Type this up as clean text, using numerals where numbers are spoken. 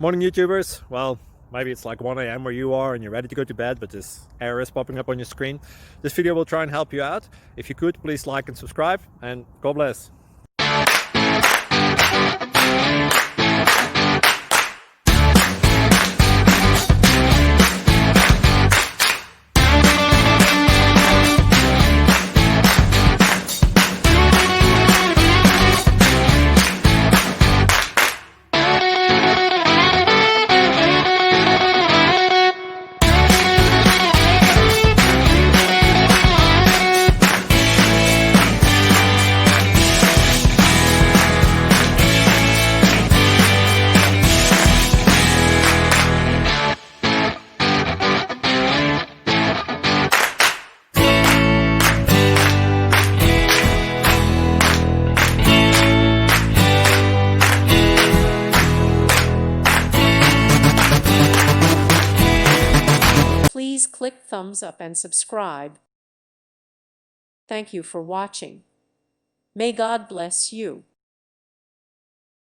Morning YouTubers. Well, maybe it's like 1 a.m. where you are and you're ready to go to bed, but this error is popping up on your screen. This video will try and help you out. If you could, please like and subscribe, and God bless. Please click thumbs up and subscribe. Thank you for watching. May God bless you.